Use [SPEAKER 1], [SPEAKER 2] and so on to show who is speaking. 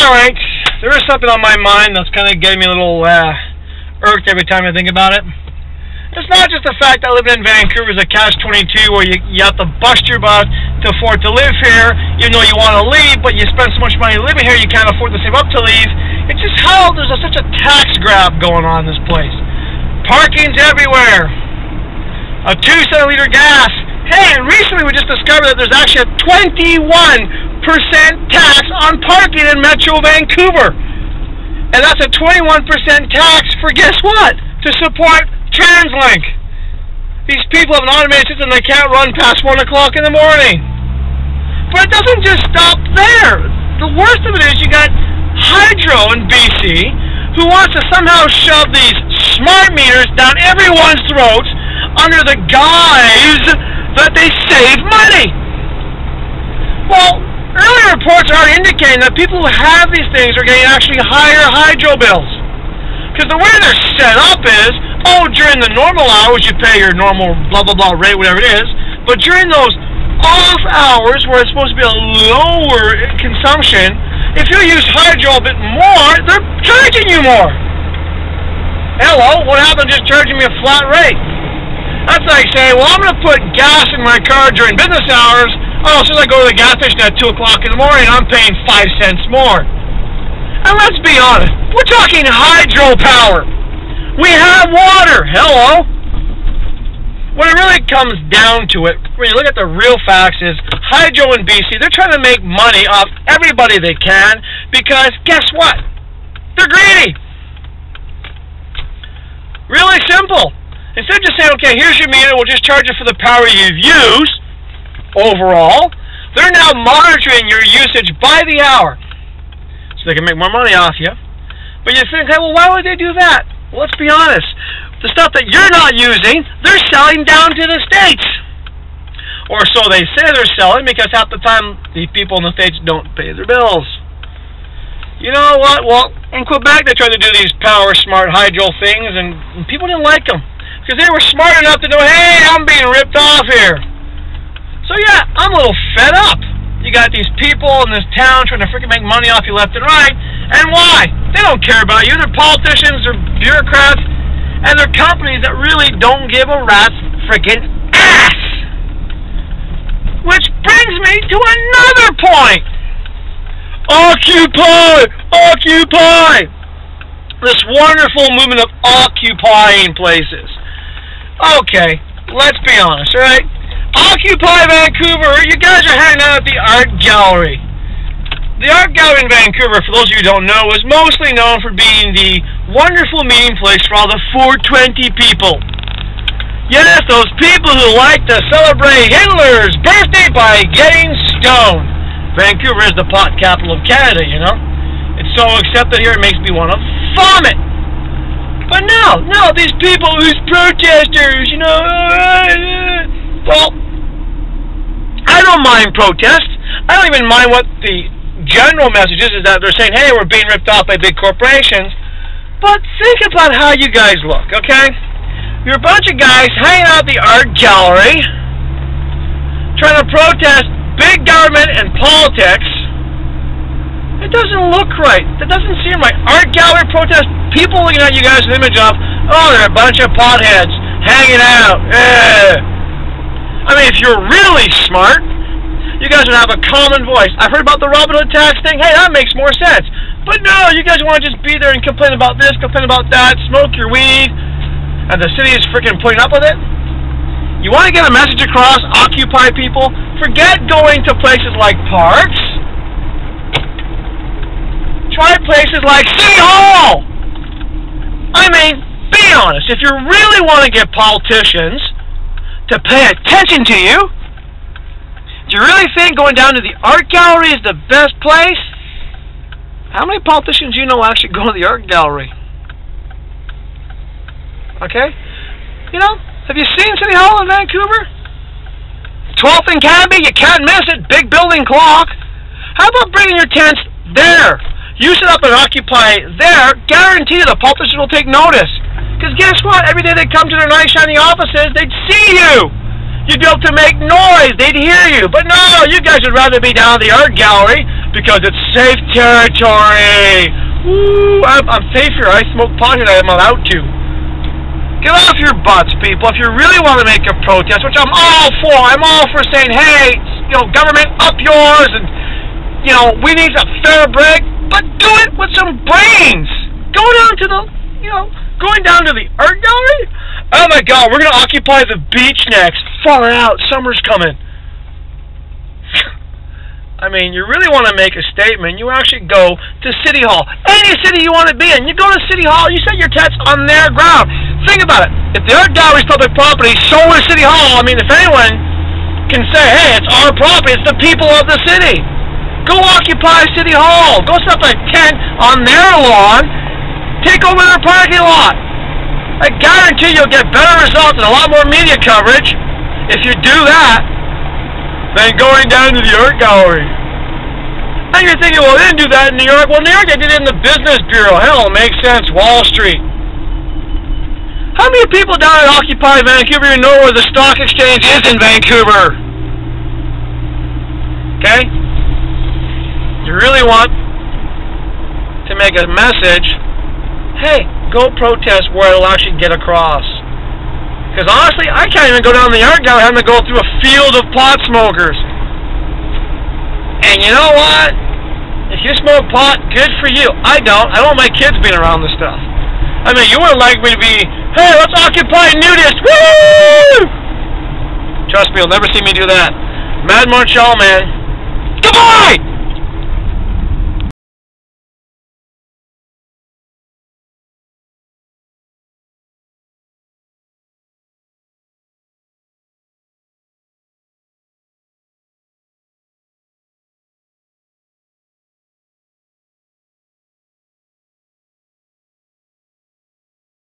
[SPEAKER 1] Alright, there is something on my mind that's kind of getting me a little irked every time I think about it. It's not just the fact that living in Vancouver is a catch-22 where you have to bust your butt to afford to live here, even though you want to leave, but you spend so much money living here you can't afford to save up to leave. It's just how there's such a tax grab going on in this place. Parking's everywhere. A 2-cent-liter gas. Hey, and recently we just discovered that there's actually a 21% tax on parking in Metro Vancouver. And that's a 21% tax for, guess what? To support TransLink. These people have an automated system they can't run past 1 o'clock in the morning. But it doesn't just stop there. The worst of it is you got Hydro in BC who wants to somehow shove these smart meters down everyone's throats under the guise that they save money. Well, earlier reports are already indicating that people who have these things are getting actually higher hydro bills. Because the way they're set up is, during the normal hours you pay your normal blah blah blah rate, whatever it is, but during those off hours where it's supposed to be a lower consumption, if you use hydro a bit more, they're charging you more. Hello, what happened to just charging me a flat rate? That's like saying, well, I'm going to put gas in my car during business hours. As soon as I go to the gas station at 2 o'clock in the morning, I'm paying 5 cents more. And let's be honest, we're talking hydropower. We have water. Hello. When it really comes down to it, when you look at the real facts is, Hydro in BC, they're trying to make money off everybody they can because, guess what? They're greedy. Really simple. Instead of just saying, okay, here's your meter, we'll just charge you for the power you've used overall, they're now monitoring your usage by the hour so they can make more money off you. But you think, hey, well, why would they do that? Well, let's be honest. The stuff that you're not using, they're selling down to the States. Or so they say they're selling, because half the time the people in the States don't pay their bills. You know what? Well, in Quebec they tried to do these power smart hydro things, and people didn't like them. Because they were smart enough to know, hey, I'm being ripped off here. So yeah, I'm a little fed up. You got these people in this town trying to freaking make money off you left and right. And why? They don't care about you. They're politicians, they're bureaucrats, and they're companies that really don't give a rat's freaking ass. Which brings me to another point. Occupy! Occupy! This wonderful movement of occupying places. Okay, let's be honest, right? Occupy Vancouver, you guys are hanging out at the Art Gallery. The Art Gallery in Vancouver, for those of you who don't know, is mostly known for being the wonderful meeting place for all the 420 people. Yes, those people who like to celebrate Hitler's birthday by getting stoned. Vancouver is the pot capital of Canada, you know. It's so accepted here it makes me want to vomit. But no, these people, these protesters, you know, well, I don't mind protests. I don't even mind what the general message is that they're saying, hey, we're being ripped off by big corporations. But think about how you guys look, okay? You're a bunch of guys hanging out at the Art Gallery, trying to protest big government and politics. It doesn't look right. That doesn't seem right. Art Gallery protest, people looking at you guys with an image of, oh, they're a bunch of potheads hanging out. I mean, if you're really smart, you guys would have a common voice. I've heard about the Robin Hood tax thing. Hey, that makes more sense. But no, you guys want to just be there and complain about this, complain about that, smoke your weed, and the city is freaking putting up with it? You want to get a message across, occupy people? Forget going to places like parks. Try places like City Hall. I mean, be honest. If you really want to get politicians to pay attention to you, do you really think going down to the Art Gallery is the best place? How many politicians do you know actually go to the Art Gallery? Okay? You know, have you seen City Hall in Vancouver? 12th and Canby, you can't miss it. Big building clock. How about bringing your tents there? You set up and occupy there, guarantee the politicians will take notice. Because guess what? Every day they come to their nice shiny offices, they'd see you. You'd be able to make noise, they'd hear you. But no, you guys would rather be down at the Art Gallery because it's safe territory. Woo! I'm safe here. I smoke pot here. I'm allowed to. Get off your butts, people. If you really want to make a protest, which I'm all for. I'm all for saying, hey, you know, government, up yours, and you know, we need a fair break, but do it with some brains. Go down to the, you know, going down to the art gallery. Oh my God, we're gonna occupy the beach next. Far out. Summer's coming. I mean, you really want to make a statement, you actually go to City Hall. Any city you want to be in, you go to City Hall, you set your tents on their ground. Think about it. If the art gallery is public property, so is City Hall. I mean, if anyone can say, hey, it's our property, it's the people of the city. Go occupy City Hall. Go set up a tent on their lawn. Take over their parking lot. I guarantee you'll get better results and a lot more media coverage if you do that than going down to the art gallery. And you're thinking, well, they didn't do that in New York. Well, New York, they did it in the Business Bureau. Hell, it makes sense. Wall Street. How many people down at Occupy Vancouver even know where the stock exchange is in Vancouver? Okay? You really want to make a message, hey, go protest where it'll actually get across. Because honestly, I can't even go down the art gallery having to go through a field of pot smokers. And you know what? If you smoke pot, good for you. I don't. I don't want my kids being around this stuff. I mean, you wouldn't like me to be, hey, let's occupy nudist. Woo! Trust me, you'll never see me do that. Mad Montreal, man. Goodbye!